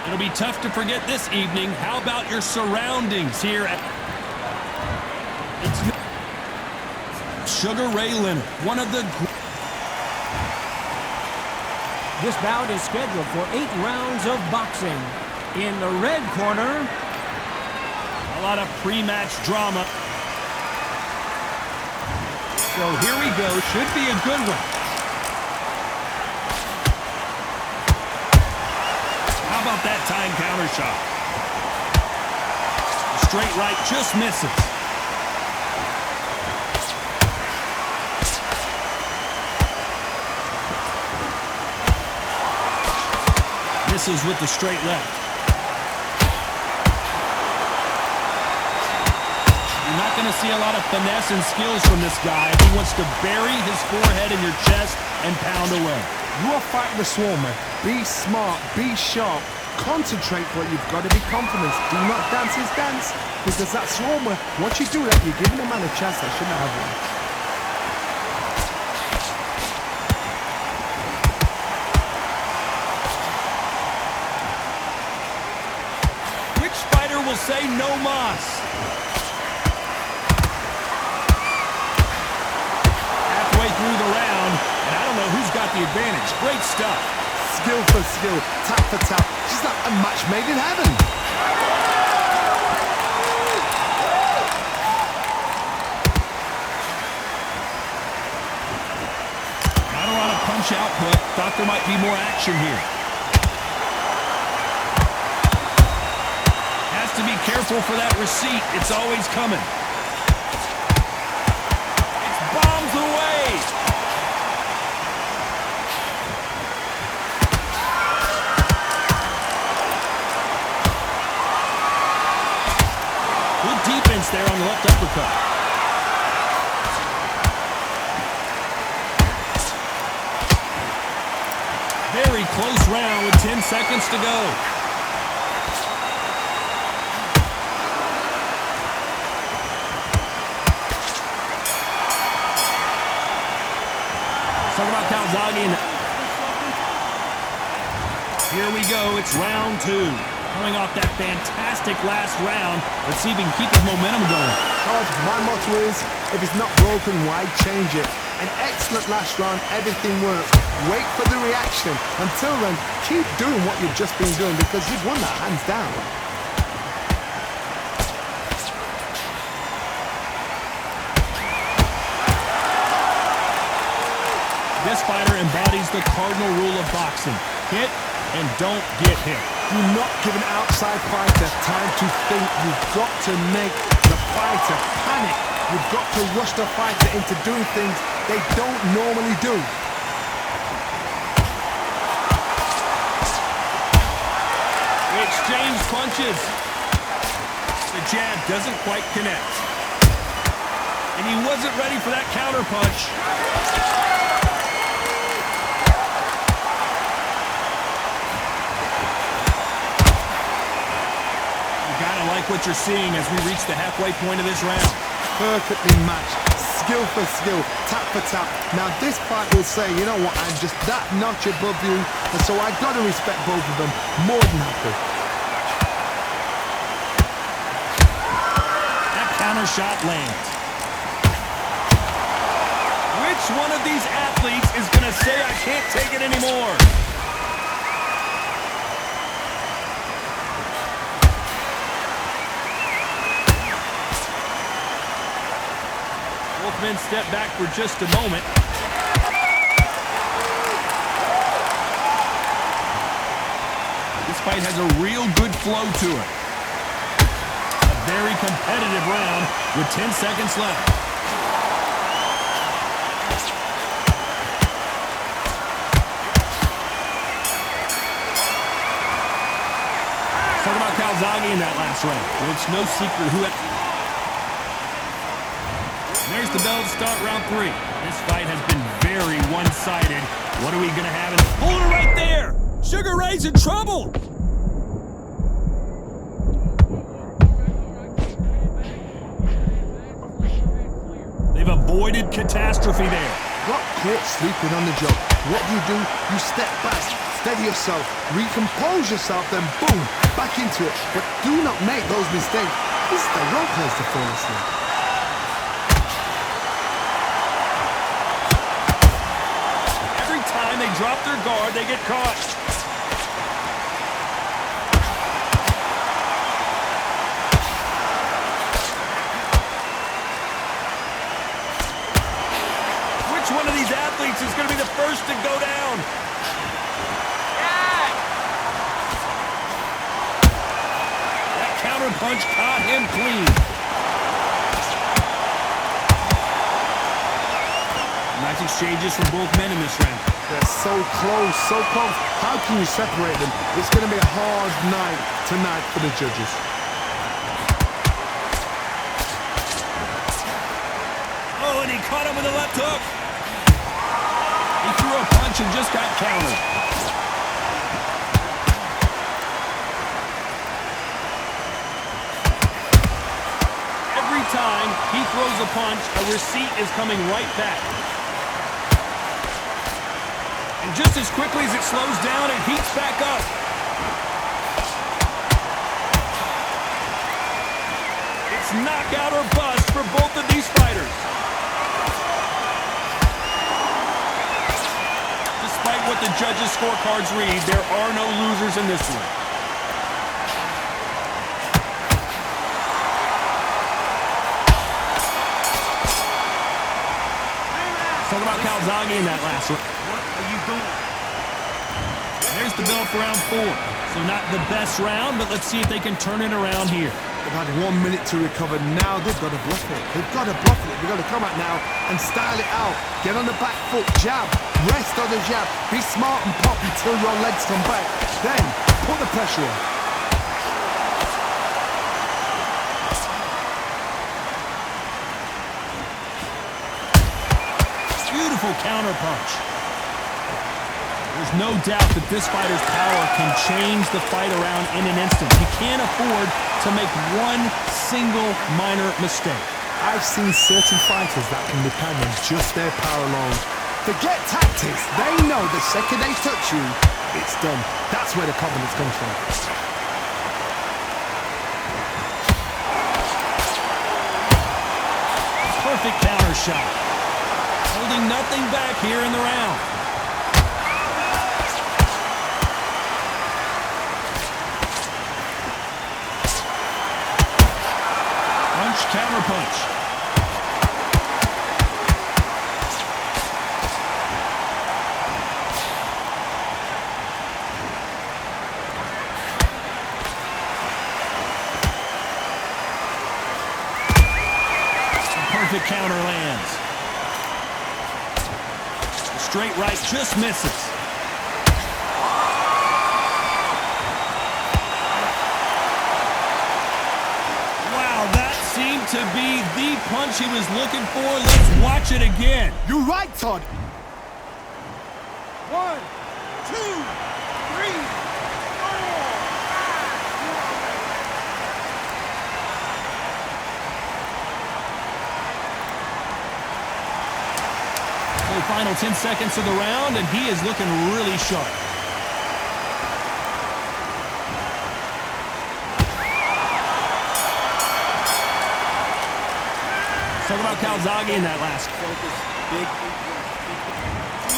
It'll be tough to forget this evening. How about your surroundings here at... It's Sugar Ray Leonard, one of the... This bout is scheduled for 8 rounds of boxing. In the red corner... A lot of pre-match drama. So here we go. Should be a good one. How about that time counter shot? Straight right just misses. Misses with the straight left. You're not going to see a lot of finesse and skills from this guy. He wants to bury his forehead in your chest and pound away. You are fighting the Swarmer. Be smart, be sharp, concentrate what you've got to be confident. Do not dance his dance, because that Swarmer, once you do that, you're giving a man a chance that shouldn't have one. Which fighter will say no mas? Halfway through the round, and I don't know who's got the advantage. Great stuff. Skill for skill, tap for tap. She's like a match made in heaven. Not a lot of punch output. Thought there might be more action here. Has to be careful for that receipt. It's always coming. It's bombs away. There on the left uppercut. Very close round with 10 seconds to go. Let's talk about Calzaghe. Here we go. It's round 2. Coming off that fantastic last round. Let's see if he can keep his momentum going. My motto is, if it's not broken, why change it? An excellent last round, everything works. Wait for the reaction. Until then, keep doing what you've just been doing, because you've won that hands down. This fighter embodies the cardinal rule of boxing. Hit and don't get hit. Do not give an outside fighter time to think. You've got to make the fighter panic. You've got to rush the fighter into doing things they don't normally do. Exchange punches. The jab doesn't quite connect. And he wasn't ready for that counter punch. Like what you're seeing as we reach the halfway point of this round. Perfectly matched, skill for skill, tap for tap. Now this fight will say, you know what, I'm just that notch above you, and so I got to respect both of them more than happy. That counter shot lands. Which one of these athletes is going to say I can't take it anymore? Men step back for just a moment. This fight has a real good flow to it. A very competitive round with 10 seconds left. Talk about Calzaghe in that last round. Well, it's no secret who had... There's the bell to start round 3. This fight has been very one-sided. What are we going to have? Hold it right there! Sugar Ray's in trouble! They've avoided catastrophe there. got caught sleeping on the job. What do? You step back, steady yourself, recompose yourself, then boom, back into it. But do not make those mistakes. This is the wrong place to fall asleep. Every time they drop their guard, they get caught. One of these athletes is going to be the first to go down. That counter punch caught him clean. Nice exchanges from both men in this round. They're so close, so close. How can you separate them? It's going to be a hard night tonight for the judges. Oh, and he caught him with a left hook. He threw a punch and just got countered. Every time he throws a punch, a receipt is coming right back. And just as quickly as it slows down, it heats back up. It's knockout or bust for both of these fighters. Despite what the judges' scorecards read, there are no losers in this one. Talk about Calzaghe in that last one. What are you doing? There's the bell for round 4. So not the best round, but let's see if they can turn it around here. They've had 1 minute to recover. Now they've got to bluff it. They've got to bluff it. They've got to come out now and style it out. Get on the back foot, jab, rest on the jab. Be smart and pop until your legs come back. Then put the pressure on. Beautiful counter punch. There's no doubt that this fighter's power can change the fight around in an instant. He can't afford to make one single minor mistake. I've seen certain fighters that can depend on just their power alone. Forget tactics. They know the second they touch you, it's done. That's where the confidence comes from. Perfect counter shot. Holding nothing back here in the round. Counter punch. Perfect counter lands. Straight right just misses. To be the punch he was looking for. Let's watch it again. You're right, Todd. 1, 2, 3, 4. So final 10 seconds of the round, and he is looking really sharp. Talk about Calzaghe in that last.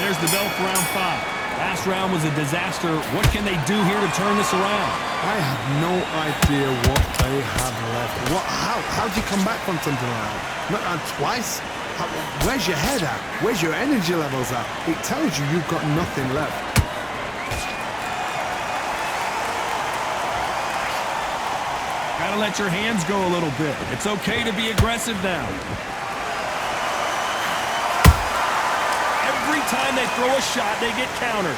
There's the bell for round 5. Last round was a disaster. What can they do here to turn this around? I have no idea what they have left. How do you come back from something like that? Not twice? Where's your head at? Where's your energy levels at? It tells you you've got nothing left. Gotta let your hands go a little bit. It's okay to be aggressive now. Every time they throw a shot, they get countered.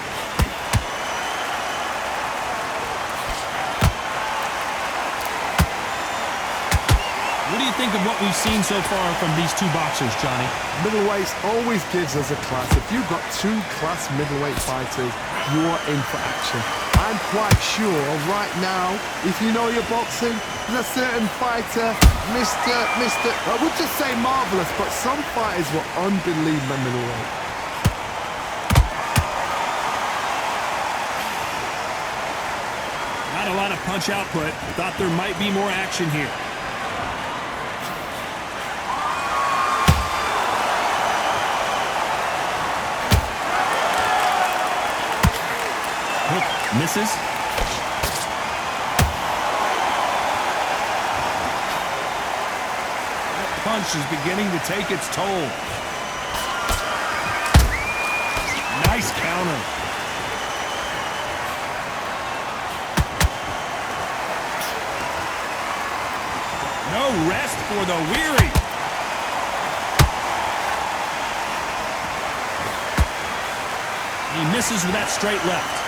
What do you think of what we've seen so far from these two boxers, Johnny? Middleweights always gives us a class. If you've got two class middleweight fighters, you are in for action. I'm quite sure right now, if you know your boxing, there's a certain fighter, I would just say marvelous, but some fighters were unbelievable in the middleweight. Not a lot of punch output. Thought there might be more action here. Hook misses. That punch is beginning to take its toll. Nice counter. No rest for the weary. He misses with that straight left.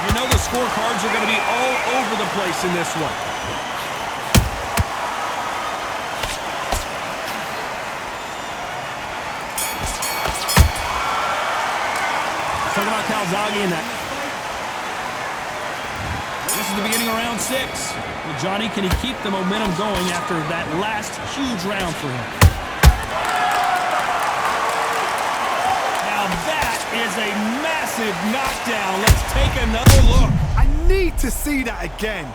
You know the scorecards are going to be all over the place in this one. Talking about Calzaghe in that. This is the beginning of round 6. Well, Johnny, can he keep the momentum going after that last huge round for him? Now that is a massive knockdown. Let's take another look. I need to see that again. 1,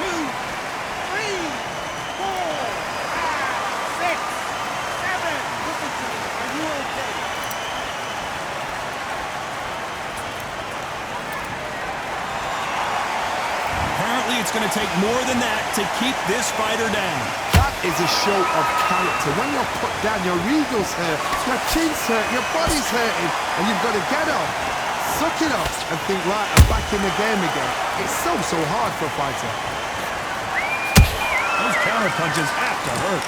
2, 3, 4, 5, 6, 7. Listen to me. Are you okay? Apparently, it's going to take more than that to keep this fighter down. That is a show of character. When you're put down, your ego's hurt, your chin's hurt, your body's hurting, and you've got to get up, suck it up, and think, right, I'm back in the game again. It's so hard for a fighter. Those counter punches have to hurt.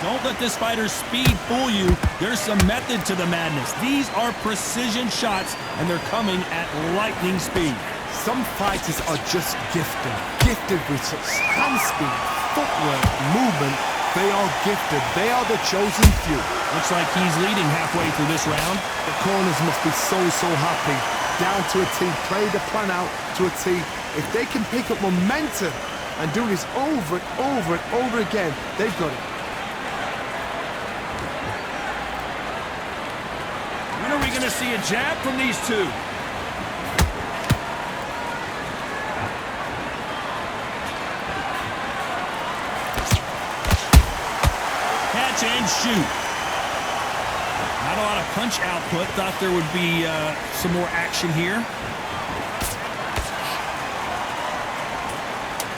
Don't let this fighter's speed fool you. There's some method to the madness. These are precision shots, and they're coming at lightning speed. Some fighters are just gifted with such hand speed, footwork, movement. They are gifted. They are the chosen few. Looks like he's leading halfway through this round. The corners must be so happy. Down to a T, play the plan out to a T. If they can pick up momentum and do this over and over and over again, they've got it. When are we going to see a jab from these two? Catch and shoot. Not a lot of punch output. Thought there would be some more action here.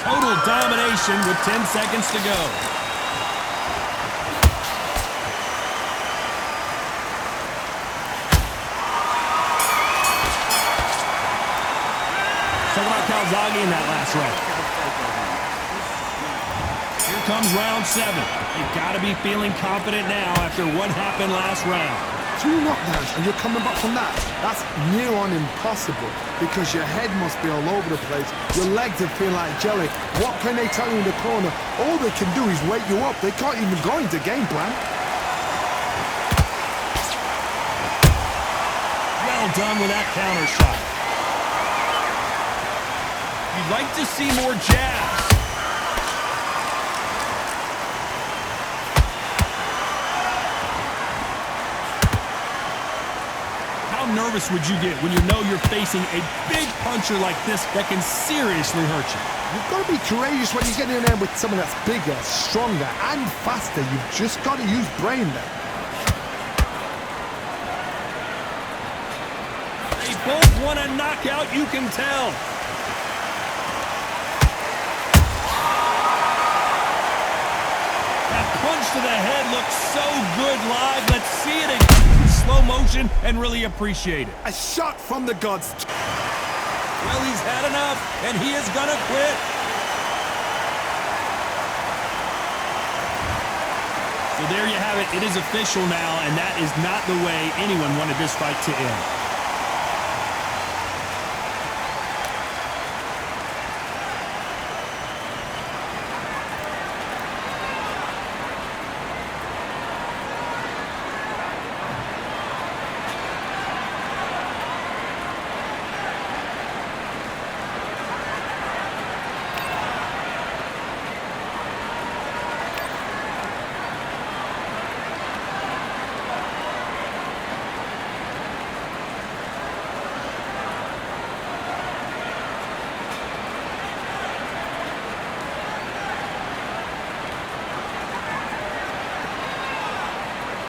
Total domination with 10 seconds to go. Talk about Calzaghe in that last round. Here comes round 7. You've got to be feeling confident now after what happened last round. 2 knockdowns and you're coming back from that. That's near on impossible because your head must be all over the place. Your legs are feeling like jelly. What can they tell you in the corner? All they can do is wake you up. They can't even go into game plan. Well done with that counter shot. You'd like to see more jabs. How nervous would you get when you know you're facing a big puncher like this that can seriously hurt you? You've got to be courageous when you get in there with someone that's bigger, stronger, and faster. You've just got to use brain there. They both want a knockout, you can tell. That punch to the head looks so good live. Let's see it in slow motion and really appreciate it. A shot from the gods. Well, he's had enough, and he is gonna quit. So there you have it. It is official now, and that is not the way anyone wanted this fight to end.